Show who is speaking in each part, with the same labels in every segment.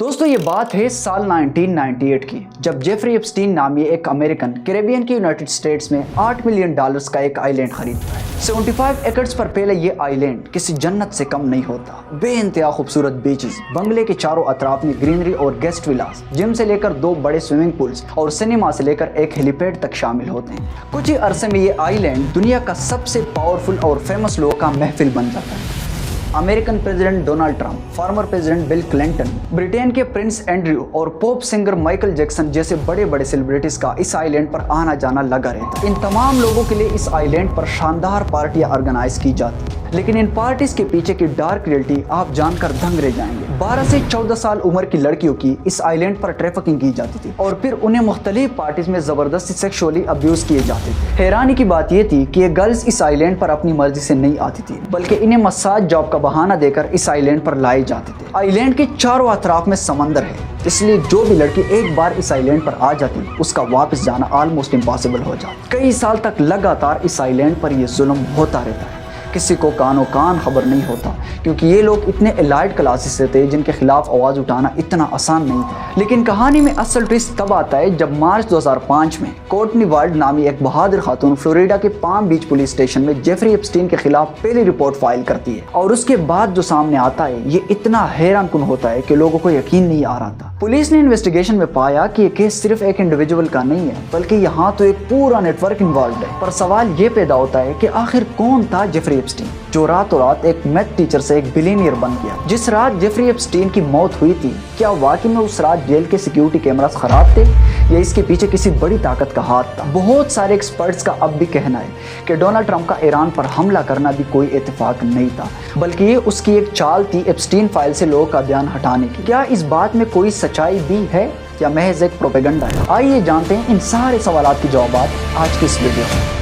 Speaker 1: दोस्तों ये बात है साल 1998 की, जब जेफरी एप्स्टीन नामी एक अमेरिकन कैरेबियन के यूनाइटेड स्टेट्स में $8 मिलियन का एक आइलैंड खरीदता है। 75 एकड़्स पर फैला ये आइलैंड किसी जन्नत से कम नहीं होता। बेइंतहा खूबसूरत बीचेस, बंगले के चारों अतराफ में ग्रीनरी और गेस्ट विलास, जिम से लेकर 2 बड़े स्विमिंग पूल्स और सिनेमा से लेकर एक हेलीपैड तक शामिल होते हैं। कुछ ही अरसे में ये आइलैंड दुनिया का सबसे पावरफुल और फेमस लोगों का महफिल बन जाता है। American president Donald Trump, former president bill Clinton, Britain के प्रिंस एंड्रयू और पॉप सिंगर माइकल जैक्सन जैसे बड़े बड़े सेलिब्रिटीज का इस आइलैंड पर आना जाना लगा रहता है। इन तमाम लोगों के लिए इस आइलैंड पर शानदार पार्टियां ऑर्गेनाइज की जाती है, लेकिन इन पार्टीज के पीछे की डार्क रियलिटी आप जानकर दंग रह जाएंगे। 12 से 14 साल उम्र की लड़कियों की इस आइलैंड पर ट्रैफिकिंग की जाती थी और फिर उन्हें मुख्तलिफ पार्टीज में जबरदस्ती सेक्सुअली अब्यूज किए जाते थे। हैरानी की बात यह थी कि ये गर्ल्स इस आइलैंड पर अपनी मर्जी से नहीं आती थी, बल्कि इन्हें मसाज जॉब का बहाना देकर इस आइलैंड पर लाए जाते थे। आइलैंड के चारों अतराफ में समंदर है, इसलिए जो भी लड़की एक बार इस आइलैंड पर आ जाती उसका वापस जाना ऑलमोस्ट इम्पॉसिबल हो जाता। कई साल तक लगातार इस आइलैंड पर यह जुल्म होता रहता है। किसी को कानो कान खबर नहीं होता, क्योंकि ये लोग इतने एलाइट क्लासेस से थे जिनके खिलाफ आवाज़ उठाना इतना आसान नहीं था। लेकिन कहानी में असल ट्विस्ट तब आता है जब मार्च 2005 में कोर्टनी वाल्ड नामी एक बहादुर खातून फ्लोरिडा के पाम बीच पुलिस स्टेशन में जेफरी एप्स्टीन के खिलाफ पहली रिपोर्ट फाइल करती है, और उसके बाद जो सामने आता है ये इतना हैरानकुन होता है कि लोगों को यकीन नहीं आ रहा था। पुलिस ने इन्वेस्टिगेशन में पाया कि ये केस सिर्फ एक इंडिविजुअल का नहीं है, बल्कि यहाँ तो एक पूरा नेटवर्क इन्वॉल्व है। पर सवाल ये पैदा होता है कि आखिर कौन था जेफरी एप्स्टीन, जो रातों रात एक मैथ टीचर से एक बिलियनियर बन गया। जिस रात जेफरी एप्स्टीन की मौत हुई थी, क्या वाकई में उस रात जेल के सिक्योरिटी कैमरास खराब थे या इसके पीछे किसी बड़ी ताकत का हाथ था? बहुत सारे एक्सपर्ट्स का अब भी कहना है कि डोनाल्ड ट्रंप का ईरान पर हमला करना भी कोई इत्तेफाक नहीं था, बल्कि ये उसकी एक चाल थी एप्स्टीन फाइल से लोगों का ध्यान हटाने की। क्या इस बात में कोई सच्चाई भी है या महज एक प्रोपेगेंडा है? आइए जानते हैं इन सारे सवालात के जवाब आज की इस वीडियो में।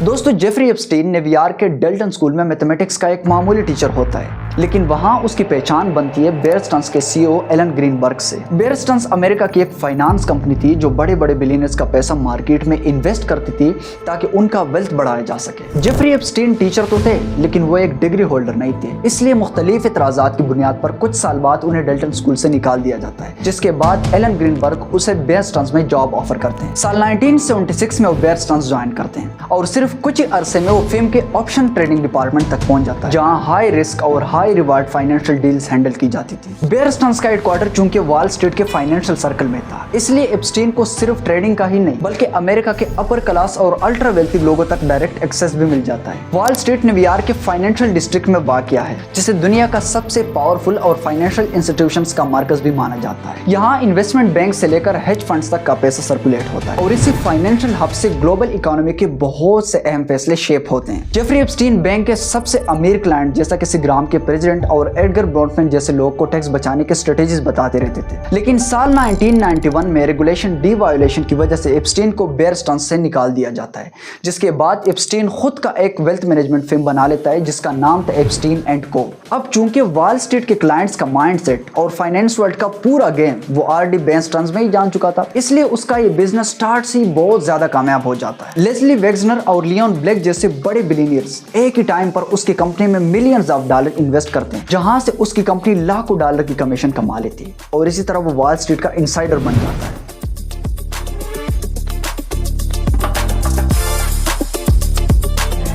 Speaker 1: दोस्तों, जेफरी एप्स्टीन न्यूयॉर्क के डेल्टन स्कूल में मैथमेटिक्स का एक मामूली टीचर होता है, लेकिन वहां उसकी पहचान बनती है बेयर स्टर्न्स के सीईओ एलन ग्रीनबर्ग से। बेयर स्टर्न्स अमेरिका की एक फाइनेंस कंपनी थी जो बड़े बड़े बिलियनर्स का पैसा मार्केट में इन्वेस्ट करती थी ताकि उनका वेल्थ बढ़ाया जा सके। जेफरी एप्स्टीन टीचर तो थे, लेकिन वो एक डिग्री होल्डर नहीं थे, इसलिए मुख्तलिफ इतराजात की बुनियाद पर कुछ साल बाद उन्हें डेल्टन स्कूल से निकाल दिया जाता है, जिसके बाद एलन ग्रीनबर्ग उसे बेयर स्टर्न्स में जॉब ऑफर करते हैं। साल 1976 में वो बेयर स्टर्न्स ज्वाइन करते हैं और सिर्फ कुछ ही अरसे में वो फिल्म के ऑप्शन ट्रेडिंग डिपार्टमेंट तक पहुंच जाता है, जहां हाई रिस्क और high reward financial deals handle की जाती थी। बेयर स्टर्न्स का हेडक्वार्टर चूंकि वॉल स्ट्रीट के फाइनेंशियल सर्कल में था, इसलिए एप्स्टीन को सिर्फ ट्रेडिंग का ही नहीं बल्कि अमेरिका के अपर क्लास और अल्ट्रा वेल्थी लोगों तक डायरेक्ट एक्सेस भी मिल जाता है। वॉल स्ट्रीट न्यूयॉर्क के फाइनेंशियल डिस्ट्रिक्ट में वाक़िया है, जिसे दुनिया का सबसे पावरफुल और फाइनेंशियल इंस्टीट्यूशंस का मार्कज भी माना जाता है। यहाँ इन्वेस्टमेंट बैंक से लेकर हेज फंड्स तक का पैसा सर्कुलेट होता है और इसी फाइनेंशियल हब से ग्लोबल इकोनॉमी के बहुत से अहम फैसले शेप होते हैं। जेफरी एप्स्टीन बैंक के सबसे अमीर क्लाइंट जैसा कि सिग्राम के प्रेसिडेंट और एडगर ब्रॉडमैन जैसे लोग को टैक्स बचाने के स्ट्रेटेजीज बताते रहते थे, लेकिन साल 1991 में रेगुलेशन डी वायोलेशन की वजह से एप्स्टीन को बेयर स्टर्न्स से निकाल दिया जाता है, जिसके बाद एप्स्टीन खुद का एक वेल्थ मैनेजमेंट फर्म बना लेता है जिसका नाम था एप्स्टीन एंड को। अब चूंकि वॉल स्ट्रीट के क्लाइंट्स का माइंडसेट और फाइनेंस वर्ल्ड का पूरा गेम वो ऑलरेडी बेयर स्टर्न्स में ही जान चुका था, इसलिए उसका ये बिजनेस स्टार्ट से ही बहुत ज्यादा कामयाब हो जाता है। लेस्ली वेग्जनर और लियोन ब्लैक जैसे बड़े बिलियनियर्स एक ही टाइम पर उसकी कंपनी में मिलियंस ऑफ डॉलर इन्वेस्ट करते हैं, जहां से उसकी कंपनी लाखों डॉलर की कमीशन कमा लेती है और इसी तरह वो वॉल स्ट्रीट का इनसाइडर बन जाता है।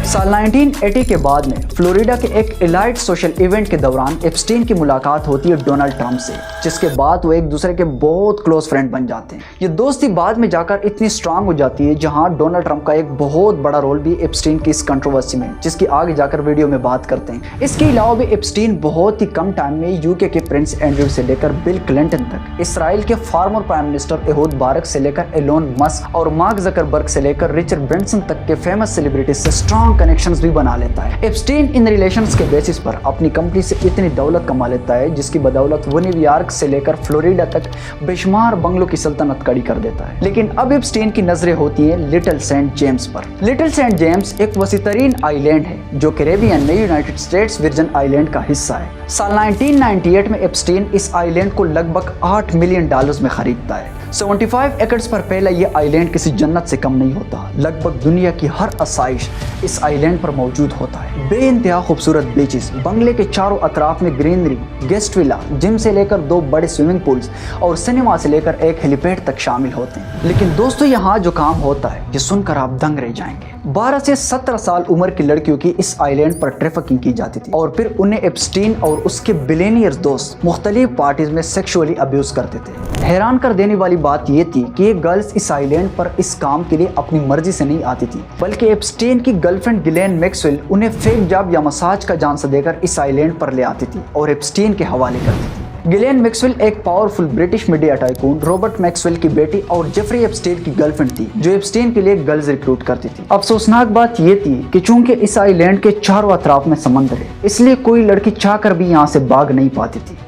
Speaker 1: साल 1980 के बाद में फ्लोरिडा के एक एलाइट सोशल इवेंट के दौरान एप्स्टीन की मुलाकात होती है डोनाल्ड ट्रंप से, जिसके बाद वो एक दूसरे के बहुत क्लोज फ्रेंड बन जाते हैं। ये दोस्ती बाद में जाकर इतनी स्ट्रांग हो जाती है जहां डोनाल्ड ट्रंप का एक बहुत बड़ा रोल भी एप्स्टीन की इस कंट्रोवर्सी में, जिसकी आगे जाकर वीडियो में बात करते हैं। इसके अलावा भी एप्स्टीन बहुत ही कम टाइम में यूके के प्रिंस एंड्रयू से लेकर बिल क्लिंटन तक, इसराइल के फॉर्मर प्राइम मिनिस्टर एहूद बारक से लेकर एलोन मस्क और मार्क जकरबर्ग से लेकर रिचर्ड ब्रेंसन तक के फेमस सेलिब्रिटीज से स्ट्रांग कनेक्शंस भी बना लेता है। एप्स्टीन इन रिलेशंस के बेसिस पर अपनी कंपनी से इतनी दौलत कमा लेता है जिसकी बदौलत वो न्यूयॉर्क से लेकर फ्लोरिडा तक बेशुमार बंगलों की सल्तनत खड़ी कर देता है। लेकिन अब एप्स्टीन की नजरें होती हैं लिटिल सेंट जेम्स पर। लिटिल सेंट जेम्स एक वसीतरीन आइलैंड है जो कैरेबियन में यूनाइटेड स्टेट्स वर्जिन आइलैंड का हिस्सा है। साल 1998 में एप्स्टीन इस आइलैंड को लगभग $8 मिलियन में खरीदता है। 75 एकड़ पर फैला ये आइलैंड किसी जन्नत से कम नहीं होता। लगभग दुनिया की हर आसाइश इस आइलैंड पर मौजूद होता है। बेइंतहा खूबसूरत बीचेस, बंगले के चारों अतराफ में ग्रीनरी, गेस्ट विला, जिम से लेकर 2 बड़े स्विमिंग पूल्स और सिनेमा से लेकर एक हेलीपैड तक शामिल होते हैं। लेकिन दोस्तों यहाँ जो काम होता है ये सुनकर आप दंग रह जाएंगे। 12 से 17 साल उम्र की लड़कियों की इस आइलैंड पर ट्रैफिकिंग की जाती थी और फिर उन्हें एप्स्टीन और उसके बिलियनियर्स दोस्त मुख्तलिफ पार्टीज में सेक्सुअली अब्यूज करते थे। हैरान कर देने वाली बात ये थी कि ये गर्ल्स इस आइलैंड पर इस काम के लिए अपनी मर्जी से नहीं आती थी, बल्कि एप्स्टीन की गर्लफ्रेंड गिलेन मैक्सवेल उन्हें फेक जॉब या मसाज का झांसा देकर इस आइलैंड पर ले आती थी और एप्स्टीन के हवाले करती थी। गिलेन मैक्सवेल एक powerful British media tycoon Robert Maxwell की बेटी और जेफरी एप्स्टीन की गर्लफ्रेंड थी, जो एप्स्टीन के लिए गर्ल्स रिक्रूट करती थी। अफसोसनाक बात यह थी कि चूंकि इस आइलैंड के चारों अतराफ में समंदर है, इसलिए कोई लड़की चाहकर भी यहाँ से भाग नहीं पाती थी।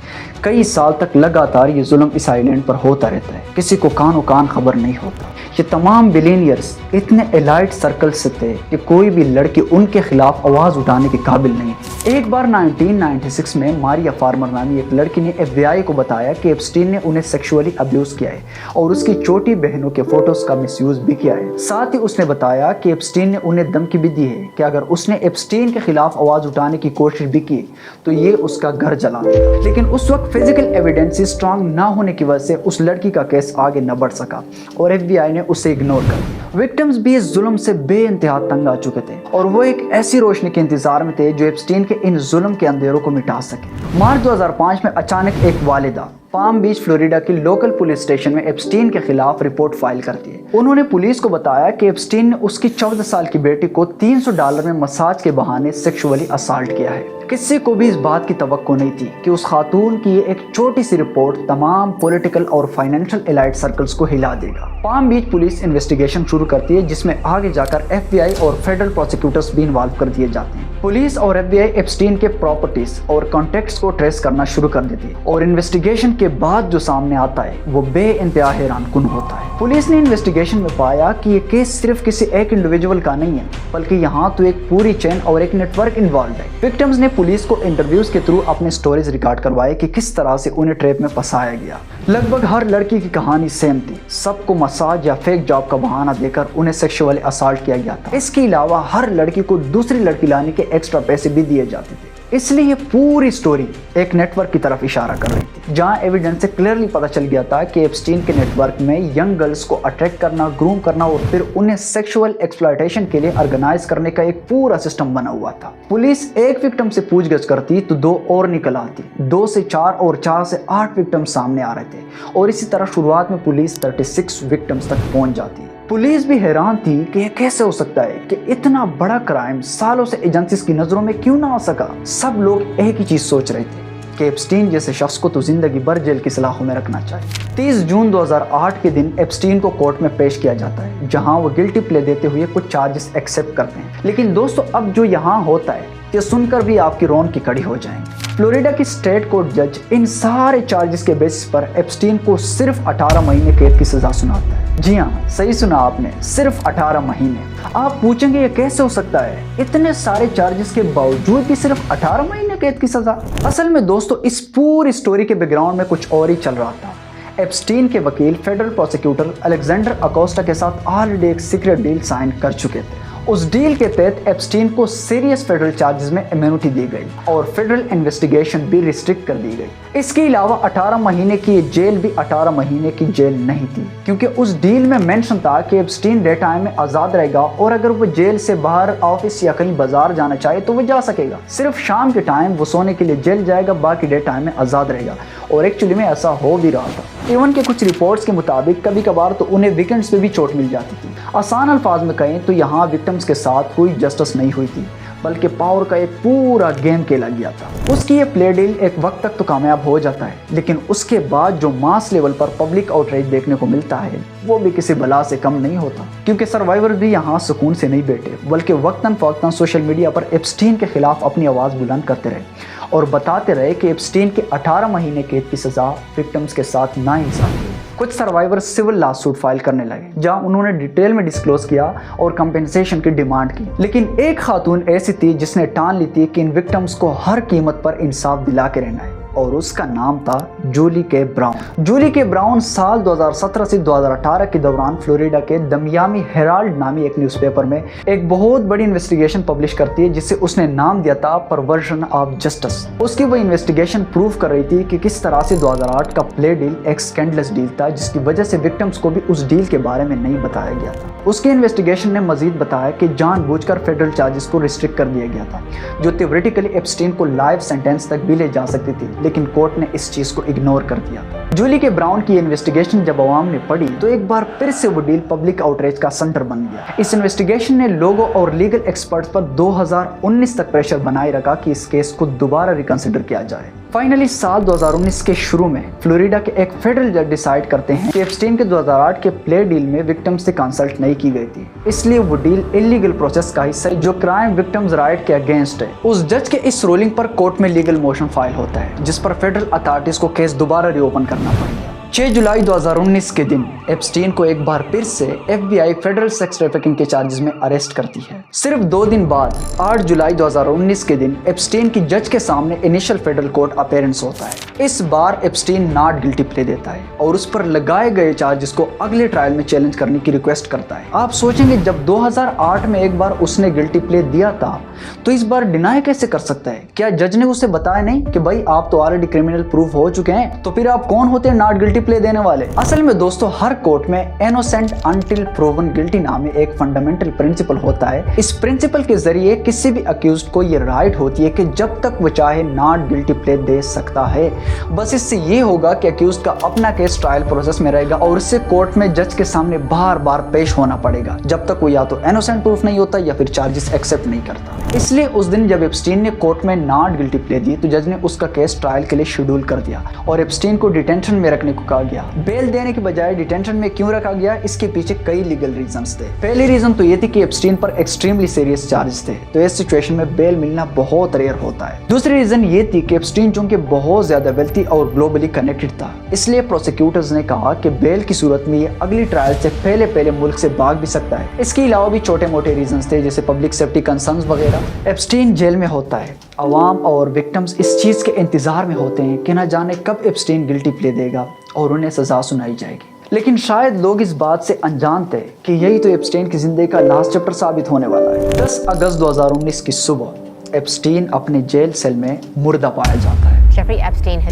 Speaker 1: कई साल तक लगातार ये जुल्म इस आइलैंड पर होता रहता है, किसी को कानो कान खबर नहीं होता। ये तमाम बिलियनियर्स इतने एलाइट सर्कल से थे कि कोई भी लड़की उनके खिलाफ आवाज उठाने के काबिल नहीं थी। एक बार 1996 में मारिया फार्मर नामी एक लड़की ने FBI को बताया कि एप्स्टीन ने उन्हें सेक्सुअली अब्यूज किया है और उसकी छोटी बहनों के फोटोज का मिसयूज भी किया है। साथ ही उसने बताया कि एप्स्टीन ने उन्हें धमकी भी दी है कि अगर उसने एप्स्टीन के खिलाफ आवाज उठाने की कोशिश भी की तो ये उसका घर जला देगा। लेकिन उस वक्त फिजिकल एविडेंस स्ट्रांग ना होने की वजह से उस लड़की का केस आगे न बढ़ सका और FBI ने उसे इग्नोर कर दिया। विक्टिम्स भी इस जुल्म से बेइंतहा तंग आ चुके थे और वो एक ऐसी रोशनी के इंतजार में थे जो एप्स्टीन के इन जुल्म के अंधेरों को मिटा सके। मार्च 2005 में अचानक एक वालिदा पाम बीच फ्लोरिडा की लोकल पुलिस स्टेशन में एप्स्टीन के खिलाफ रिपोर्ट फाइल करती है। उन्होंने पुलिस को बताया कि एप्स्टीन ने उसकी 14 साल की बेटी को $300 में मसाज के बहाने सेक्सुअली असॉल्ट किया है। किसी को भी इस बात की तवक्को नहीं थी कि उस खातून की ये एक छोटी सी रिपोर्ट तमाम पॉलिटिकल और फाइनेंशियल एलाइट सर्कल्स को हिला देगा। पाम बीच पुलिस इन्वेस्टिगेशन शुरू करती है, जिसमें आगे जाकर FBI और फेडरल प्रोसिक्यूटर्स भी इन्वॉल्व कर दिए जाते हैं। पुलिस और FBI एप्स्टीन के प्रॉपर्टीज और कॉन्टेक्ट्स को ट्रेस करना शुरू कर देती है और इन्वेस्टिगेशन के बाद जो सामने आता है वो बेइंतहा हैरानकुन होता है। पुलिस ने इन्वेस्टिगेशन में पाया कि ये केस सिर्फ किसी एक इंडिविजुअल का नहीं है, बल्कि यहाँ तो एक पूरी चेन और एक नेटवर्क इन्वॉल्व है। विक्टिम्स ने पुलिस को इंटरव्यूज के थ्रू अपने स्टोरीज रिकॉर्ड करवाए कि किस तरह से उन्हें ट्रैप में फंसाया गया। लगभग हर लड़की की कहानी सेम थी। सबको मसाज या फेक जॉब का बहाना देकर उन्हें सेक्सुअली असॉल्ट किया गया था। इसके अलावा हर लड़की को दूसरी लड़की लाने के एक्स्ट्रा पैसे भी दिए जाते थे। इसलिए ये पूरी स्टोरी एक नेटवर्क की तरफ इशारा कर रही थी, जहां एविडेंस से क्लियरली पता चल गया था कि एप्स्टीन के नेटवर्क में यंग गर्ल्स को अट्रैक्ट करना, ग्रूम करना और फिर उन्हें सेक्सुअल एक्सप्लॉयटेशन के लिए ऑर्गेनाइज करने का एक पूरा सिस्टम बना हुआ था। पुलिस एक विक्टिम से पूछगछ करती तो 2 और निकल आती, 2 से 4 और 4 से 8 विक्टिम सामने आ रहे थे और इसी तरह शुरुआत में पुलिस 36 विक्टिम्स तक पहुंच जाती है। पुलिस भी हैरान थी कि यह कैसे हो सकता है कि इतना बड़ा क्राइम सालों से एजेंसीज की नजरों में क्यों ना आ सका। सब लोग एक ही चीज सोच रहे थे कि एप्स्टीन जैसे शख्स को तो जिंदगी भर जेल की सलाखों में रखना चाहिए। 30 जून 2008 के दिन एप्स्टीन को कोर्ट में पेश किया जाता है, जहां वो गिल्टी प्ले देते हुए कुछ चार्जेस एक्सेप्ट करते हैं। लेकिन दोस्तों, अब जो यहाँ होता है ये सुनकर भी आपकी रोन की कड़ी हो जाएंगी। फ्लोरिडा की स्टेट कोर्ट जज इन सारे चार्जेस के बेसिस पर एप्स्टीन को सिर्फ 18 महीने कैद की सजा सुनाता है। जी हाँ, सही सुना आपने, सिर्फ 18 महीने। आप पूछेंगे ये कैसे हो सकता है, इतने सारे चार्जेस के बावजूद भी सिर्फ 18 महीने कैद की सजा। असल में दोस्तों, इस पूरी स्टोरी के बैकग्राउंड में कुछ और ही चल रहा था। एप्स्टीन के वकील फेडरल प्रोसिक्यूटर अलेक्जेंडर अकोस्टा के साथ ऑलरेडी एक सीक्रेट डील साइन कर चुके थे। उस डील के तहत एप्स्टीन को सीरियस फेडरल चार्जेस में इम्यूनिटी दी गई और फेडरल इन्वेस्टिगेशन भी रिस्ट्रिक्ट कर दी गई। इसके अलावा 18 महीने की जेल भी 18 महीने की जेल नहीं थी, क्योंकि उस डील में मेंशन था कि एप्स्टीन डे टाइम में आज़ाद रहेगा और अगर वो जेल से बाहर ऑफिस या कहीं बाजार जाना चाहे तो वो जा सकेगा। सिर्फ शाम के टाइम वो सोने के लिए जेल जाएगा, बाकी डे टाइम में आज़ाद रहेगा। और एक्चुअली में ऐसा हो भी रहा था। इवन के कुछ रिपोर्ट्स के मुताबिक कभी कभार तो उन्हें वीकेंड्स पे भी चोट मिल जाती थी। आसान अल्फाज में कहें तो यहाँ विक्टिम्स के साथ कोई जस्टिस नहीं हुई थी, बल्कि पावर का एक पूरा गेम खेला गया था। उसकी ये प्ले डील एक वक्त तक तो कामयाब हो जाता है, लेकिन उसके बाद जो मास लेवल पर पब्लिक आउटरीच देखने को मिलता है वो भी किसी बला से कम नहीं होता। क्योंकि सर्वाइवर भी यहाँ सुकून से नहीं बैठे, बल्कि वक्तन फवक्तन सोशल मीडिया पर एप्स्टीन के खिलाफ अपनी आवाज़ बुलंद करते रहे और बताते रहे कि एप्स्टीन के 18 महीने कैद की सज़ा विक्टिम्स के साथ नाइंसाफी है। कुछ survivor civil law suit file करने लगे, जहां उन्होंने डिटेल में डिस्क्लोज किया और कंपेंसेशन की डिमांड की। लेकिन एक खातून ऐसी थी जिसने ठान ली थी कि इन विक्टिम्स को हर कीमत पर इंसाफ दिला के रहना है اور اس کا نام تھا جولی کے براؤن۔ جولی کے براؤن سال 2017 سے 2018 کے دوران فلوریڈا کے دی میامی ہیرالڈ نامی ایک نیوز پیپر میں ایک بہت بڑی انویسٹیگیشن پبلش کرتی ہے جسے اس نے نام دیا تھا پرورژن آف جسٹس۔ اس کی وہ انویسٹیگیشن پروف کر رہی تھی کہ کس طرح سے 2008 کا پلے ڈیل ایک سکینڈلس ڈیل تھا جس کی وجہ سے وکٹمز کو بھی اس ڈیل کے بارے میں نہیں بتایا گیا تھا۔ اس کی انویسٹیگیشن نے مزید بتایا کہ جان بوجھ کر فیڈرل چارجز کو ریسٹرکٹ کر دیا گیا تھا جو تھیوریٹیکلی ایپسٹین کو لائف سینٹینس تک بھی لے جا سکتی تھی، لیکن کورٹ نے اس چیز کو اگنور کر دیا۔ جولی کے براؤن کی انویسٹیگیشن جب عوام نے پڑھی تو ایک بار پھر سے وہ ڈیل پبلک آؤٹریج کا سنٹر بن گیا۔ اس انویسٹیگیشن نے لوگوں اور لیگل ایکسپرٹس پر 2019 تک پریشر بنائے رکھا کہ اس کیس کو دوبارہ ریکنسیڈر کیا جائے۔ فائنلی سال 2019 کے شروع میں فلوریڈا کے ایک فیڈرل جج ڈیسائیڈ کرتے ہیں کہ ایپسٹین کے 2008 کے پلے ڈیل میں وکٹم سے کنسلٹ نہیں کی گئی تھی، اس لیے وہ ڈیل انلیگل پروسیس کا حصہ ہے جو کرائم وکٹمز رائٹ کے اگینسٹ ہے۔ اس جج کے اس رولنگ پر کورٹ میں لیگل موشن فائل ہوتا ہے جس پر فیڈرل اتھارٹیز کو کیس دوبارہ ری اوپن کرنا پڑے گا۔ 6 جولائی 2019 کے دن ایپسٹین کو ایک بار پھر سے FBI فیڈرل سیکس ٹریفکنگ کے چارجز میں اریسٹ کرتی ہے۔ صرف 2 دن بعد 8 جولائی 2019 کے دن ایپسٹین کی جج کے سامنے انیشل فیڈرل کورٹ اپیرنس ہوتا ہے۔ اس بار ایپسٹین ناٹ گلٹی پلے دیتا ہے اور اس پر لگائے گئے چارجز کو اگلے ٹرائل میں چیلنج کرنے کی ریکویسٹ کرتا ہے۔ آپ سوچیں گے جب 2008 میں ایک بار اس نے گلٹی پلے دیا تھا تو اس بار ڈینائی کیسے کر سکتا ہے؟ کیا جج نے اسے بتایا نہیں کہ بھائی آپ تو آلریڈی کرمنل پروف ہو چکے ہیں، تو پھر آپ کون ہوتے ہیں ناٹ گلٹی پلے دینے والے؟ اصل میں دوستو ہر کورٹ میں innocent until proven guilty نامی ایک فنڈامنٹل پرنسپل ہوتا ہے۔ اس پرنسپل کے ذریعے کسی بھی اکیوزڈ کو یہ رائٹ ہوتی ہے کہ جب تک وہ چاہے ناٹ گلٹی پلے دے سکتا ہے۔ بس اس سے یہ ہوگا کہ اکیوزڈ کا اپنا کیس ٹرائل پروسیس میں رہے گا اور اسے کورٹ میں جج کے سامنے بار بار پیش ہونا پڑے گا جب تک وہ یا تو innocent پروف نہیں ہوتا یا پھر چارجز ایکسیپٹ نہیں کرتا۔ اس لیے اس دن جب ایپسٹین نے کورٹ میں ناٹ گلٹی پلے دی تو جج نے اس کا کیس ٹرائل کے لیے شیڈول کر دیا اور ایپسٹین کو ڈیٹینشن میں رکھنے کو کہا گیا۔ بیل دینے کے بجائے ڈیٹینشن میں کیوں رکھا گیا؟ اس کے پیچھے کئی لیگل ریزنز تھے۔ پہلی ریزن تو یہ تھی کہ ایپسٹین پر ایکسٹریملی سیریس چارجز تھے تو اس سچویشن میں بیل ملنا بہت ریئر ہوتا ہے۔ دوسری ریزن یہ تھی کہ ایپسٹین چونکہ بہت زیادہ ویلتھی اور گلوبلی کنیکٹڈ تھا، اس لیے پروسیکیوٹرز نے کہا کہ بیل کی صورت میں یہ اگلی ٹرائل سے پہلے ملک سے بھاگ بھی سکتا ہے۔ اس کے علاوہ بھی چھوٹے موٹے ریزنز تھے جیسے پبلک سیفٹی کنسرنز وغیرہ۔ ایپسٹین جیل میں ہوتا ہے، عوام اور وکٹمز اس چیز کے انتظار میں ہوتے ہیں کہ نہ جانے کب ایپسٹین گلٹی پلے دے گا اور انہیں سزا سنائی جائے گی، لیکن شاید لوگ اس بات سے انجان تھے کہ یہی تو ایپسٹین کی زندگی کا لاسٹ چیپٹر ثابت ہونے والا ہے۔ 10 اگست 2019 کی صبح ایپسٹین اپنے جیل سیل میں مردہ پایا جاتا ہے۔
Speaker 2: Jeffrey Epstein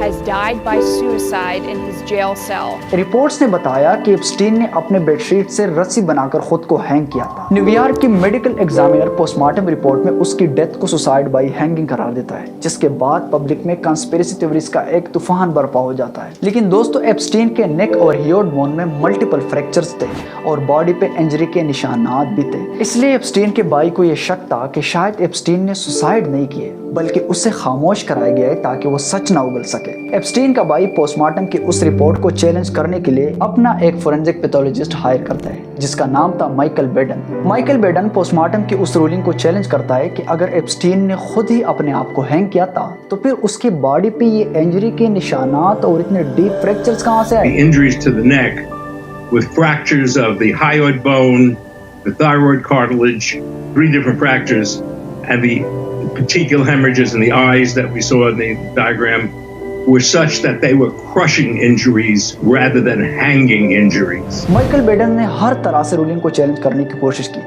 Speaker 2: has died by suicide in his jail cell.
Speaker 1: Reports نے بتایا کہ ایپسٹین نے اپنے بیڈ شیٹ سے رسی بنا کر خود کو ہینگ کیا تھا۔ نیو یارک کی medical examiner post mortem report میں اس کی ڈیتھ کو سوسائڈ بائی ہینگنگ قرار دیتا ہے، جس کے بعد پبلک میں کنسپیریسی تھیوریز کا ایک طوفان برپا ہو جاتا ہے۔ لیکن دوستو ایپسٹین کے نیک اور ہیوڈ بون میں ملٹیپل فریکچرز تھے اور باڈی پہ انجری کے نشانات بھی تھے، اس لیے ایپسٹین کے بھائی کو یہ شک تھا کہ شاید ایپسٹین نے سوسائڈ نہیں کیے بلکہ اسے خاموش کرایا گیا ہے تاکہ وہ سچ نہ اگل سکے۔ ایپسٹین کا بھائی پوسٹ مارٹم کی اس رپورٹ کو چیلنج کرنے کے لیے اپنا ایک فورینزک پیتھولوجسٹ ہائر کرتا ہے جس کا نام تھا مائیکل بیڈن۔ مائیکل بیڈن پوسٹ مارٹم کی اس رولنگ کو چیلنج کرتا ہے کہ اگر ایپسٹین نے خود ہی اپنے آپ کو ہینگ کیا تھا تو پھر اس کی باڈی پہ یہ انجری کے نشانات اور اتنے ڈیپ فریکچرز کہاں سے آئے؟
Speaker 3: Injuries to the neck with fractures of the hyoid bone, the thyroid cartilage, 3 different fractures, and the petechial hemorrhages in the eyes that we saw in the diagram were such that they were crushing injuries rather than hanging injuries.
Speaker 1: Michael Baden نے ہر طرح سے rolling کو challenge کرنے کی کوشش کی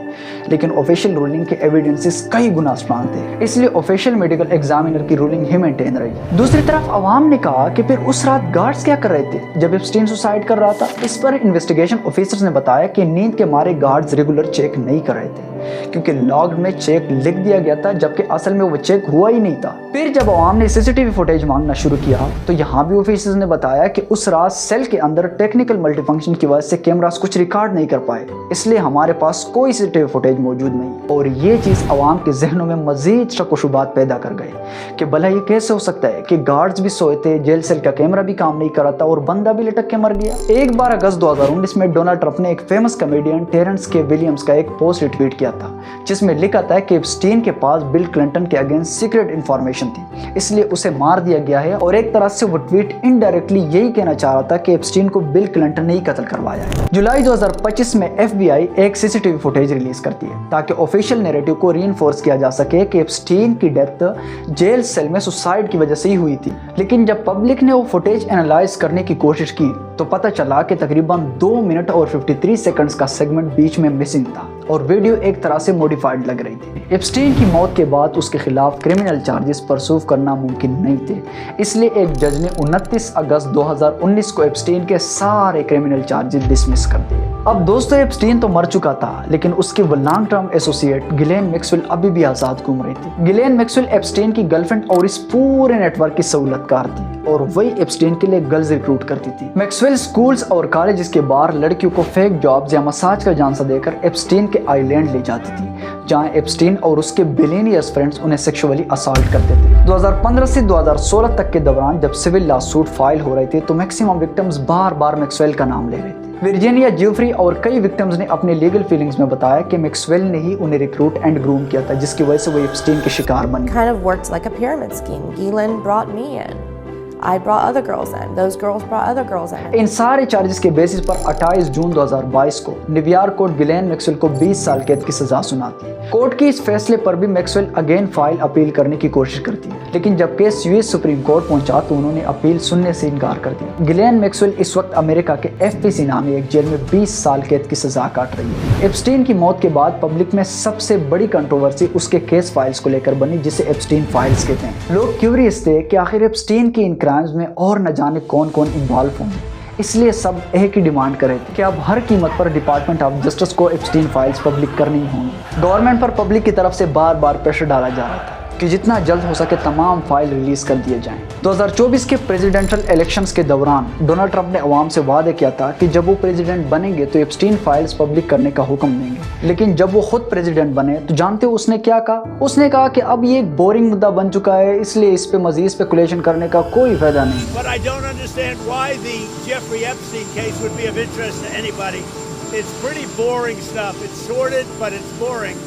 Speaker 1: لیکن آفیشیل رولنگ کے ایویڈنسز کئی گنا اسٹرانگ تھے، اس لیے آفیشیل میڈیکل ایگزامینر کی رولنگ ہی مینٹین رہی۔ دوسری طرف عوام نے کہا کہ پھر اس رات گارڈز کیا کر رہے تھے جب ایپسٹین سوسائڈ کر رہا تھا؟ اس پر انویسٹیگیشن آفیسرز نے بتایا کہ نیند کے مارے گارڈز ریگولر چیک نہیں کر رہے تھے کیونکہ لاگڈ میں چیک لکھ دیا گیا تھا جبکہ اصل میں وہ چیک ہوا ہی نہیں تھا۔ پھر جب عوام نے CCTV فوٹیج مانگنا شروع کیا تو یہاں بھی آفیسرز نے بتایا کہ اس رات سیل کے اندر ٹیکنیکل ملٹی فنکشن کی وجہ سے کیمراز کچھ ریکارڈ نہیں کر پائے، اس لیے ہمارے پاس کوئی CCTV فوٹیج موجود نہیں، اور یہ چیز عوام کے ذہنوں میں مزید شک و شبہات پیدا کر گئے کہ بھلا یہ کیسے ہو سکتا ہے کہ گارڈز بھی سوئے تھے، جیل سیل کا کیمرہ بھی کام نہیں کر رہا تھا اور بندہ بھی لٹک کے مر گیا۔ ایک بار اگست 2019 میں ڈونلڈ ٹرمپ نے ایک فیمس کمیڈین ٹیرنس کے ولیمز کا ایک پوسٹ ریٹویٹ کیا تھا جس میں لکھا تھا کہ ایپسٹین کے پاس بل کلنٹن کے اگینسٹ سیکرٹ انفارمیشن تھی، اس لیے اسے مار دیا گیا ہے، اور ایک طرح سے وہ ٹویٹ انڈائریکٹلی یہی کہنا چاہ رہا تھا کہ ایپسٹین کو بل کلنٹن نے ہی قتل کروایا ہے۔ جولائی 2025 میں FBI ایک CCTV فوٹیج ریلیز کرتی ہے تاکہ آفیشیل نیریٹو کو ری انفورس کیا جا سکے کہ ایپسٹین کی ڈیتھ جیل سیل میں سوسائڈ کی وجہ سے ہی ہوئی تھی، لیکن جب پبلک نے وہ فوٹیج اینالائز کرنے کی کوشش کی تو پتہ چلا کہ تقریباً 2 منٹ اور 53 سیکنڈز کا سیگمنٹ بیچ میں مسنگ تھا اور ویڈیو ایک طرح سے موڈیفائڈ لگ رہی تھی۔ ایپسٹین کی موت کے بعد اس کے خلاف کرمنل چارجز پرسو کرنا ممکن نہیں تھے، اس لیے ایک جج نے 29 اگست 2019 کو ایپسٹین کے سارے کرمنل چارجز ڈسمس کر دیے۔ اب دوستو ایپسٹین تو مر چکا تھا، لیکن اس کی وہ long term associate Ghislaine Maxwell ابھی بھی آزاد گھوم رہی تھی۔ گلین میکسویل ایپسٹین کی گرل فرینڈ اور اس پورے نیٹ ورک کی سہولت کار تھی، اور وہی ایپسٹین کے لیے گرلز ریکروٹ کرتی تھی۔ میکسویل اسکولز اور کالجز کے باہر لڑکیوں کو فیک جابز یا مساج کا جھانسا دے کر ایپسٹین کے آئی لینڈ لے جاتی تھی، جہاں ایپسٹین اور اس کے بلینئرز فرینڈز انہیں سیکشولی اسالٹ کرتے تھے۔ 2015 سے 2016 تک کے دوران جب سول لا سوٹ فائل ہو رہے تھے تو میکسیمم وکٹمز بار بار میکسویل کا نام لے رہے تھے۔ ورجینیا جیفری اور کئی وکٹمز نے اپنے لیگل فیلنگز میں بتایا کہ میکسویل نے ہی انہیں ریکروٹ اینڈ گروم کیا تھا، جس کی وجہ سے وہ ایپسٹین کے شکار بن گئے۔
Speaker 4: Kind of worked like a pyramid scheme. Ghislaine brought me in. I brought other girls in. Those girls brought other girls in.
Speaker 1: ان سارے چارجز کے بیسس پر 28 جون 2022 کو نیویارک کورٹ گلین میکسویل کو 20 سال قید کی سزا سناتی ہے۔ کورٹ کی اس فیصلے پر بھی میکسویل اگین فائل اپیل کرنے کی کوشش کرتی ہے، لیکن جب کیس US سپریم کورٹ پہنچا تو انہوں نے اپیل سننے سے انکار کر دیا۔ گلین میکسویل اس وقت امریکہ کے FPC نامی ایک جیل میں 20 سال قید کی سزا کاٹ رہی ہے۔ ایپسٹین کی موت کے بعد پبلک میں سب سے بڑی کنٹروورسی اس کے کیس فائلز کو لے کر بنی، جسے ایپسٹین فائلز کہتے ہیں۔ لوگ کیوریس تھے کہ آخر ایپسٹین کی ان کرائمز میں اور نہ جانے کون کون انوالو ہوں گے، اس لیے سب ایک ہی ڈیمانڈ کر رہے تھے کہ اب ہر قیمت پر ڈپارٹمنٹ آف جسٹس کو ایپسٹین فائلز پبلک کرنی ہی ہوں گی۔ گورنمنٹ پر پبلک کی طرف سے بار بار پریشر ڈالا جا رہا تھا کہ جتنا جلد ہو سکے تمام فائل ریلیز کر دیے جائیں۔ 2024 کے پریزیڈنشل الیکشنز کے دوران ڈونلڈ ٹرمپ نے عوام سے وعدہ کیا تھا کہ جب وہ پریزیڈنٹ بنیں گے تو ایپسٹین فائلز پبلک کرنے کا حکم دیں گے، لیکن جب وہ خود پریزیڈنٹ بنے تو جانتے ہو اس نے کیا کہا؟ اس نے کہا کہ اب یہ ایک بورنگ مدعا بن چکا ہے، اس لیے اس پہ مزید اسپیکولیشن کرنے کا کوئی فائدہ نہیں۔
Speaker 5: But I don't understand why the Jeffrey Epstein case would be of interest to anybody. It's pretty boring stuff. It's sordid, but it's boring.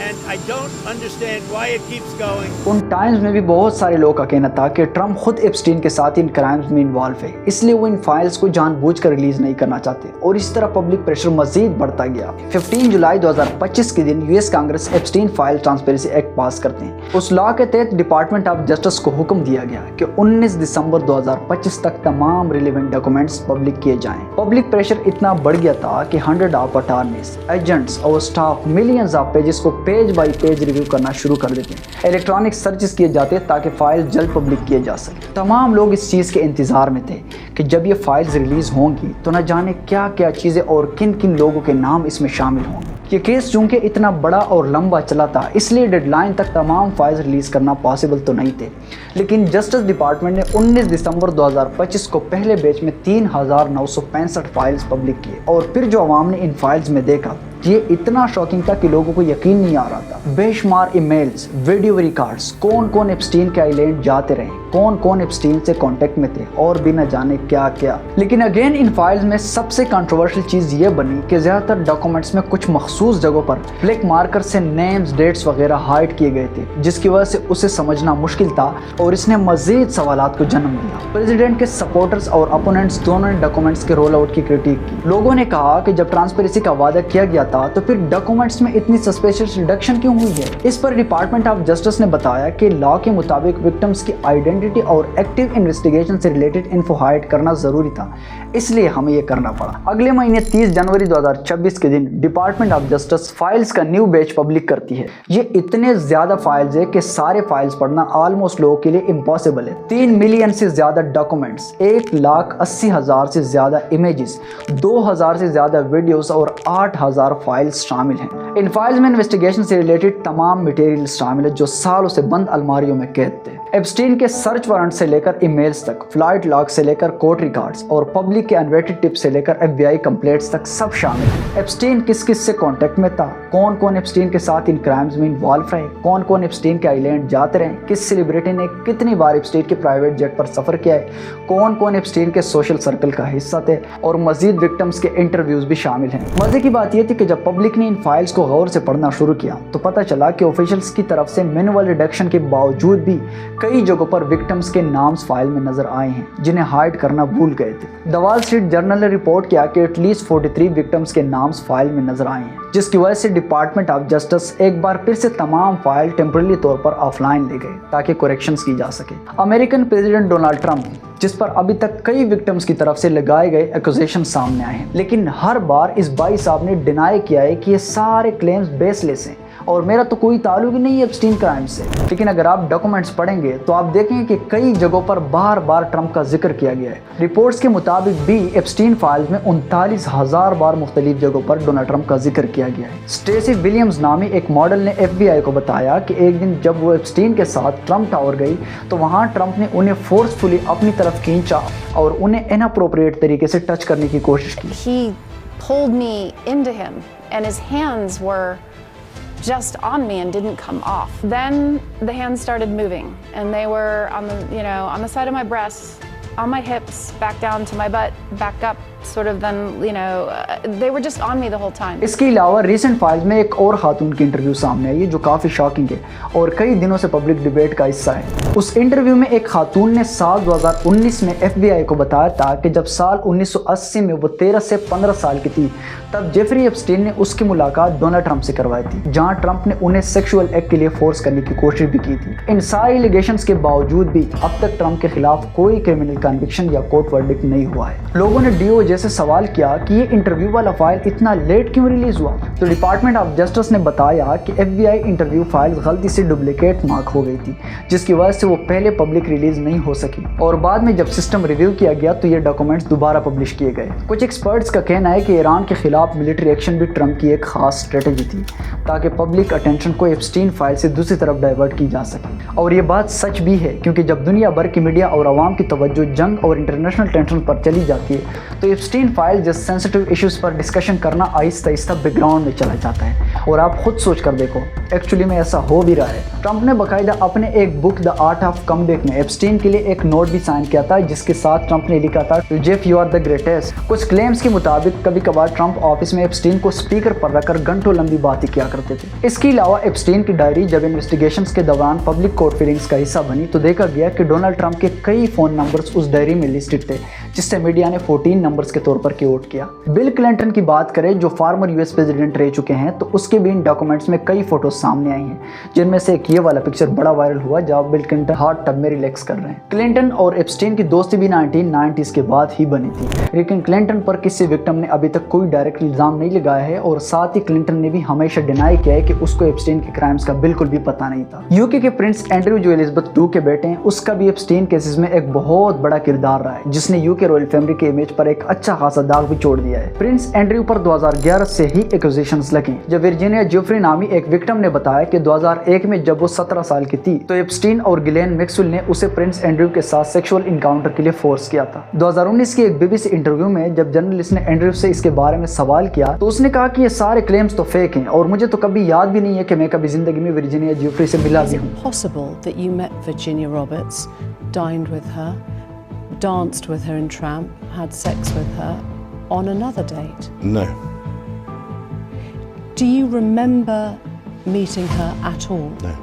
Speaker 5: And I don't understand why it keeps going.
Speaker 1: In Times میں بھی بہت سارے لوگوں کا کہنا تھا کہ Trump خود ایپسٹین کے ساتھ ان کرائمز میں انوالو ہے، اس لیے وہ ان فائلز کو جان بوجھ کر ریلیز نہیں کرنا چاہتے، اور اس طرح پبلک پریشر مزید بڑھتا گیا۔ 15 جولائی 2025 کے دن US Congress Epstein file transparency act pass کرتے ہیں۔ اس لا کے تحت ڈپارٹمنٹ آف جسٹس کو حکم دیا گیا کہ 19 دسمبر 2025 تک تمام ریلیونٹ ڈاکومنٹس پبلک کیے جائیں۔ پبلک پریشر اتنا بڑھ گیا تھا کہ 100 آف اٹارنیز، ایجنٹس اور سٹاف ملینز آف پیجز کو پیج بائی پیج ریویو کرنا شروع کر دیتے ہیں۔ الیکٹرانک سرچز کیے جاتے تاکہ فائل جلد پبلک کیے جا سکے۔ تمام لوگ اس چیز کے انتظار میں تھے کہ جب یہ فائلز ریلیز ہوں گی تو نہ جانے کیا کیا چیزیں اور کن کن لوگوں کے نام اس میں شامل ہوں گے۔ یہ کیس چونکہ اتنا بڑا اور لمبا چلا تھا، اس لیے ڈیڈ لائن تک تمام فائلز ریلیز کرنا پاسبل تو نہیں تھے، لیکن جسٹس ڈپارٹمنٹ نے 19 دسمبر 2025 کو پہلے بیچ میں 3965 فائلز پبلک کیے، اور پھر جو عوام نے ان فائلز میں دیکھا یہ اتنا شاکنگ تھا کہ لوگوں کو یقین نہیں آ رہا تھا۔ بے شمار ای میلز، ویڈیو ریکارڈز، کون کون ایپسٹین کے آئی لینڈ جاتے رہے، کون کون ایپسٹین سے کانٹیکٹ میں تھے، اور بھی نہ جانے کیا کیا۔ لیکن اگین ان فائلز میں سب سے کنٹروورشل چیز یہ بنی کہ زیادہ تر ڈاکومنٹس میں کچھ مخصوص جگہوں پر بلیک مارکر سے نیمز، ڈیٹس وغیرہ ہائڈ کیے گئے تھے، جس کی وجہ سے اسے سمجھنا مشکل تھا، اور اس نے مزید سوالات کو جنم دیا۔ پریزیڈنٹ کے سپورٹرز اور اپوننٹس دونوں نے ڈاکومنٹس کے رول آؤٹ کی کرٹیک کی۔ لوگوں نے کہا کہ جب ٹرانسپیرنسی کا وعدہ کیا گیا تھا تو پھر ڈاکومنٹس میں اتنی سسپیشس ریڈکشن کیوں ہوئی ہے؟ اس پر ڈپارٹمنٹ آف جسٹس نے بتایا کہ لا کے مطابق وکٹمز کی آئیڈینٹی اور ایکٹیو انویسٹیگیشن سے ریلیٹڈ انفو ہائڈ کرنا ضروری تھا، اس لیے ہمیں یہ کرنا پڑا۔ اگلے مہینے 30 جنوری 2026 کے دن ڈپارٹمنٹ آف جسٹس فائلز کا نیو بیچ پبلک کرتی ہے۔ یہ اتنے زیادہ فائلز ہے کہ سارے فائلز پڑھنا آلموسٹ لوگوں کے لیے امپاسبل ہے۔ 3 ملین سے زیادہ ڈاکومنٹس، 1,80,000 سے زیادہ امیجز، 2,000 سے زیادہ ویڈیوز اور 8,000 فائلز شامل ہیں۔ ان فائلز میں انویسٹیگیشن سے ریلیٹڈ تمام مٹیریل شامل ہے جو سالوں سے بند الماریوں میں قید تھے۔ एप्स्टीन के सर्च वारंट से लेकर ईमेल्स तक, फ्लाइट लॉग से लेकर कोर्ट रिकॉर्ड्स और पब्लिक के अनवेटेड टिप्स से लेकर FBI कंप्लेंट्स तक सब शामिल है। एप्स्टीन किस किस से कांटेक्ट में था, कौन कौन एप्स्टीन के साथ इन क्राइम्स में इन्वॉल्व रहे, कौन कौन एप्स्टीन के आइलैंड जाते रहे, किस सेलिब्रिटी ने कितनी बार एप्स्टीन के प्राइवेट जेट पर सफर किया है, कौन कौन एप्स्टीन के सोशल सर्कल का हिस्सा थे, और मजीद विक्टिम्स के इंटरव्यूज भी शामिल हैं। मजे की बात यह थी कि जब पब्लिक ने इन फाइल्स को गौर से पढ़ना शुरू किया तो पता चला कि ऑफिशियल्स की तरफ से मैनुअल रिडक्शन के बावजूद भी कई जगहों पर विक्टिम्स के नाम्स फाइल में नजर आए हैं जिन्हें हाइड करना भूल गए थे। द वॉल स्ट्रीट जर्नल ने रिपोर्ट किया कि एटलीस्ट 43 विक्टिम्स के नाम्स फाइल में नजर आए हैं, जिसकी वजह से डिपार्टमेंट ऑफ जस्टिस एक बार फिर से तमाम फाइल टेम्पररी तौर पर ऑफलाइन ले गए ताकि करेक्शंस की जा सके। अमेरिकन प्रेसिडेंट डोनाल्ड ट्रंप, जिस पर अभी तक कई विक्टिम्स की तरफ से लगाए गए एक्यूजेशन सामने आए हैं, लेकिन हर बार इस भाई साहब ने डिनाई किया है कि ये सारे क्लेम्स बेसलेस हैं और मेरा तो कोई ताल्लुक ही नहीं है एप्स्टीन क्राइम से। लेकिन अगर आप डॉक्यूमेंट्स पढ़ेंगे तो आप देखेंगे कि कई जगहों पर बार बार ट्रंप का जिक्र किया गया है। रिपोर्ट्स के मुताबिक भी एप्स्टीन फाइल्स में 39,000 बार मुख्तलिफ जगहों पर डोनाल्ड ट्रंप का जिक्र किया गया है। स्टेसी विलियम्स नामी एक मॉडल ने FBI को बताया कि एक दिन जब वो एप्स्टीन के साथ ट्रंप टावर गई तो वहाँ ट्रंप ने उन्हें फोर्सफुली अपनी तरफ खींचा और उन्हें इनअप्रोप्रिएट तरीके से टच करने की कोशिश की।
Speaker 2: He pulled me into him, and his hands were just on me and didn't come off. Then the hands started moving, and they were on the side of my breasts, on my hips, back down to my butt, back up, sort of. Then they were just on me the whole time.
Speaker 1: इसके अलावा recent files में एक और खातून की interview सामने आई है जो काफ़ी शॉकिंग है और कई दिनों से पब्लिक डिबेट का हिस्सा है। उस इंटरव्यू में एक खातून ने साल 2019 में FBI को बताया था कि जब साल 1980 में वो 13 से 15 साल की थी तब जेफरी एप्स्टीन ने उसकी मुलाकात डोनाल्ड ट्रंप से करवाई थी, जहां ट्रंप ने उन्हें सेक्सुअल एक्ट के लिए फोर्स करने की कोशिश भी की थी। इन सारे एलिगेशंस के बावजूद भी अब तक ट्रंप के खिलाफ कोई क्रिमिनल कन्विक्शन या कोर्ट वर्डिक्ट नहीं हुआ है। लोगों ने DOJ से सवाल किया कि ये इंटरव्यू वाला फाइल इतना लेट क्यों रिलीज हुआ, तो डिपार्टमेंट ऑफ जस्टिस ने बताया कि FBI इंटरव्यू फाइल गलती से डुप्लीकेट मार्क हो गई थी, जिसकी वजह से वो पहले पब्लिक रिलीज नहीं हो सकी और बाद में जब सिस्टम रिव्यू किया गया तो ये डॉक्यूमेंट्स दोबारा पब्लिश किए गए। कुछ एक्सपर्ट्स का कहना है कि ईरान के खिलाफ मिलिट्री एक्शन भी ट्रंप की एक खास स्ट्रेटेजी थी ताकि पब्लिक अटेंशन को एप्स्टीन फाइल से दूसरी तरफ डाइवर्ट की जा सके। और ये बात सच भी है क्योंकि जब दुनिया भर की मीडिया और आवाम की तवज्जो जंग और इंटरनेशनल टेंशन पर चली जाती है तो एप्स्टीन फाइल जैसे सेंसिटिव इश्यूज पर डिस्कशन करना आहिस्ता आहिस्ता बैकग्राउंड में चला जाता है। और आप खुद सोच कर देखो, एक्चुअली में ऐसा हो भी रहा है। ट्रंप ने बाकायदा अपने एक book the art of comeback में एप्स्टीन के लिए एक नोट भी साइन किया था जिसके साथ ट्रंप ने लिखा था to Jeff you are the greatest. कुछ क्लेम्स के मुताबिक कभी कभार ट्रंप ऑफिस में एप्स्टीन को स्पीकर पर रखकर घंटों लंबी बातें किया करते थे। इसके अलावा एप्स्टीन की डायरी जब इन्वेस्टिगेशंस के दौरान पब्लिक कोर्ट फीलिंग्स का हिस्सा बनी तो देखा गया कि डोनाल्ड ट्रंप के कई फोन नंबर्स उस डायरी में लिस्टेड थे, जिससे मीडिया ने 14 नंबर्स के तौर पर कोट किया। बिल क्लिंटन की बात करें जो फॉर्मर US प्रेसिडेंट रह चुके हैं तो उसके भी इन डॉक्यूमेंट्स में कई फोटोज सामने आई हैं, जिनमें से एक ये वाला पिक्चर बड़ा वायरल हुआ जहां बिल क्लिंटन हॉट टब में रिलैक्स कर रहे हैं। क्लिंटन और एप्स्टीन की दोस्ती भी 1990s के बाद ही बनी थी, लेकिन क्लिंटन पर किसी विक्टिम ने अभी तक कोई डायरेक्ट इल्जाम नहीं लगाया है और साथ ही क्लिंटन ने भी हमेशा डिनाई किया है कि उसको एप्स्टीन के क्राइम्स का बिल्कुल भी पता नहीं था। UK के प्रिंस एंड्रयू जो एलिजाबेथ II के बेटे हैं उसका भी एप्स्टीन केसेस में एक बहुत बड़ा किरदार रहा है, जिसने UK रॉयल फैमिली के इमेज पर एक अच्छा खासा दाग भी छोड़ दिया है। प्रिंस एंड्रयू पर 2011 से ही एक्यूजेशंस लगे जब वर्जीनिया जेफरी नामी एक विक्टिम ने बताया कि 2001 में जब वो 17 साल की थी तो एप्स्टीन और गिलेन मैक्सवेल ने उसे प्रिंस एंड्रयू के साथ सेक्सुअल इनकाउंटर के लिए फोर्स किया था। 2019 की एक BBC इंटरव्यू में जब जर्नलिस्ट ने एंड्रयू से इसके बारे में सवाल किया तो उसने कहा कि ये सारे क्लेम्स तो फेक हैं और मुझे तो कभी याद भी नहीं है कि मैं कभी जिंदगी में वर्जीनिया जेफरी से मिला भी हूं।
Speaker 6: Possible that you met Virginia Roberts, dined with her, danced with her in Tramp, had sex with her on another date?
Speaker 7: No.
Speaker 6: Do you remember meeting her at all?
Speaker 7: No.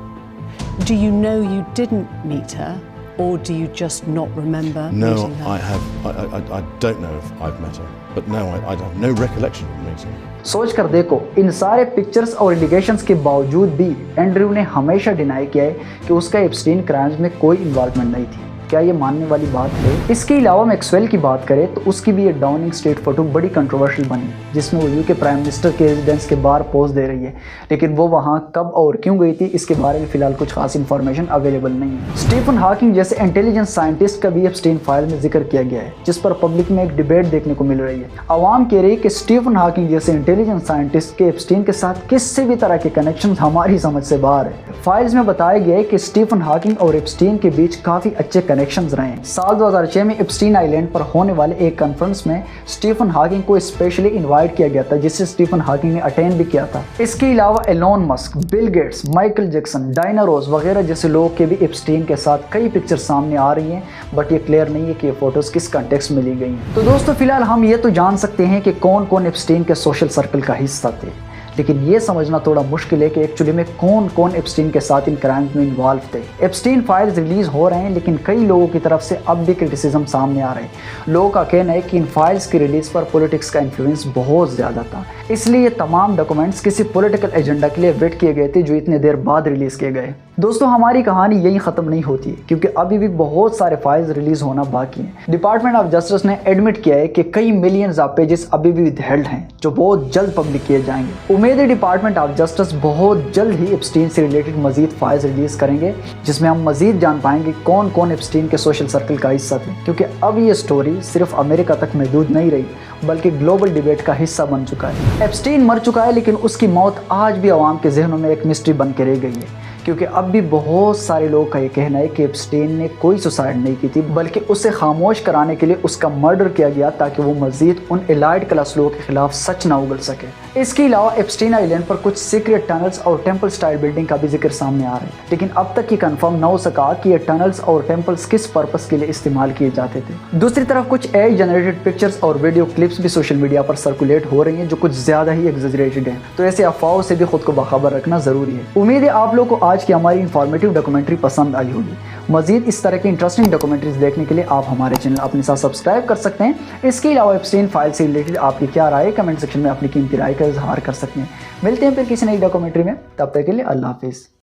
Speaker 6: Do you know you didn't meet her, or do you just not remember
Speaker 7: No,
Speaker 6: meeting her?
Speaker 7: I don't know if I've met her, but no, I have no recollection of meeting her.
Speaker 1: सोच कर देखो, इन सारे pictures और allegations के बावजूद भी Andrew ने हमेशा डिनाई किया है कि उसका एप्स्टीन क्राइम्स में कोई इन्वॉल्वमेंट नहीं थी। کیا یہ ماننے والی بات ہے؟ اس کے علاوہ میکسویل کی بات کریں تو اس کی بھی یہ ڈاؤننگ اسٹریٹ فوٹو بڑی کنٹروورشل بنی، جس میں وہ یو کے پرائم منسٹر کے ریزیڈنس کے باہر پوز دے رہی ہے، لیکن وہ وہاں کب اور کیوں گئی تھی اس کے بارے میں فی الحال کچھ خاص انفارمیشن اویلیبل نہیں ہے۔ اسٹیفن ہاکنگ جیسے انٹیلیجنس سائنٹسٹ کا بھی ایپسٹین فائل میں ذکر کیا گیا ہے، جس پر پبلک میں ایک ڈیبیٹ دیکھنے کو مل رہی ہے۔ عوام کہہ رہی ہے کہ اسٹیفن ہاکنگ جیسے انٹیلیجنس سائنٹسٹ کے ایپسٹین کے ساتھ کسی بھی طرح کے کنیکشن ہماری سمجھ سے باہر ہے۔ فائلز میں بتایا گیا ہے کہ اسٹیفن ہاکنگ اور ایپسٹین کے بیچ کافی اچھے کنیکشنز رہے ہیں۔ سال 2006 میں ایپسٹین آئی لینڈ پر ہونے والے ایک کانفرنس میں اسٹیفن ہاکنگ کو اسپیشلی انوائٹ کیا گیا تھا، جسے اسٹیفن ہاکنگ نے اٹینڈ بھی کیا تھا۔ اس کے علاوہ Elon Musk, Bill Gates, Michael Jackson, Diana Ross وغیرہ جیسے لوگ کے بھی ایپسٹین کے ساتھ کئی پکچر سامنے آ رہی ہیں، بٹ یہ کلیئر نہیں ہے کہ یہ فوٹوز کس کنٹیکسٹ میں لی گئی ہیں۔ تو دوستو فی الحال ہم یہ تو جان سکتے ہیں کہ کون کون ایپسٹین کے سوشل سرکل کا حصہ تھے، لیکن یہ سمجھنا تھوڑا مشکل ہے کہ ایکچولی میں کون کون ایپسٹین کے ساتھ ان کرائمز میں انوالو تھے۔ ایپسٹین فائلز ریلیز ہو رہے ہیں، لیکن کئی لوگوں کی طرف سے اب بھی کرٹیسزم سامنے آ رہے ہیں۔ لوگوں کا کہنا ہے کہ ان فائلز کی ریلیز پر پولیٹکس کا انفلوئنس بہت زیادہ تھا، اس لیے یہ تمام ڈاکومنٹس کسی پولیٹیکل ایجنڈا کے لیے ویٹ کیے گئے تھے جو اتنے دیر بعد ریلیز کیے گئے۔ دوستو ہماری کہانی یہی ختم نہیں ہوتی ہے، کیونکہ ابھی بھی بہت سارے فائلز ریلیز ہونا باقی ہیں۔ ڈپارٹمنٹ آف جسٹس نے ایڈمٹ کیا ہے کہ کئی ملینز آف پیجز ابھی بھی withheld ہیں جو بہت جلد پبلک کیے جائیں گے۔ امید ہے ڈپارٹمنٹ آف جسٹس بہت جلد ہی ایپسٹین سے ریلیٹڈ مزید فائلز ریلیز کریں گے، جس میں ہم مزید جان پائیں گے کون کون ایپسٹین کے سوشل سرکل کا حصہ تھے، کیونکہ اب یہ سٹوری صرف امریکہ تک محدود نہیں رہی بلکہ گلوبل ڈیبیٹ کا حصہ بن چکا ہے۔ ایپسٹین مر چکا ہے، لیکن اس کی موت آج بھی عوام کے ذہنوں میں ایک مسٹری بن کے رہ گئی ہے، کیونکہ اب بھی بہت سارے لوگ کا یہ کہنا ہے کہ ایپسٹین نے کوئی سوسائڈ نہیں کی تھی، بلکہ اسے خاموش کرانے کے لیے اس کا مرڈر کیا گیا تاکہ وہ مزید ان ایلائٹ کلاس لوگوں کے خلاف سچ نہ اگل سکے۔ اس کے علاوہ ایپسٹین آئی لینڈ پر کچھ سیکریٹ ٹنلز اور ٹیمپل سٹائل بلڈنگ کا بھی ذکر سامنے آ رہا ہے، لیکن اب تک یہ کنفرم نہ ہو سکا کہ یہ ٹنلز اور ٹیمپلز کس پرپس کے لیے استعمال کیے جاتے تھے۔ دوسری طرف کچھ AI جنریٹڈ پکچرز اور ویڈیو کلپس بھی سوشل میڈیا پر سرکولیٹ ہو رہی ہیں جو کچھ زیادہ ہی ایگزیجریٹڈ ہیں، تو ایسے افواہوں سے بھی خود کو باخبر رکھنا ضروری ہے۔ امید ہے آپ لوگ کو آج کی ہماری انفارمیٹیو ڈاکومنٹری پسند آئی ہوگی۔ مزید اس طرح کی انٹرسٹنگ ڈاکومنٹریز دیکھنے کے لیے آپ ہمارے چینل اپنے ساتھ سبسکرائب کر سکتے ہیں۔ اس کے علاوہ ایپسٹین فائل سے ریلیٹڈ آپ کی کیا رائے ہے، کمنٹ سیکشن میں اپنی قیمتی رائے کا اظہار کر سکتے ہیں۔ ملتے ہیں پھر کسی نئی ڈاکومنٹری میں، تب تک کے لیے اللہ حافظ۔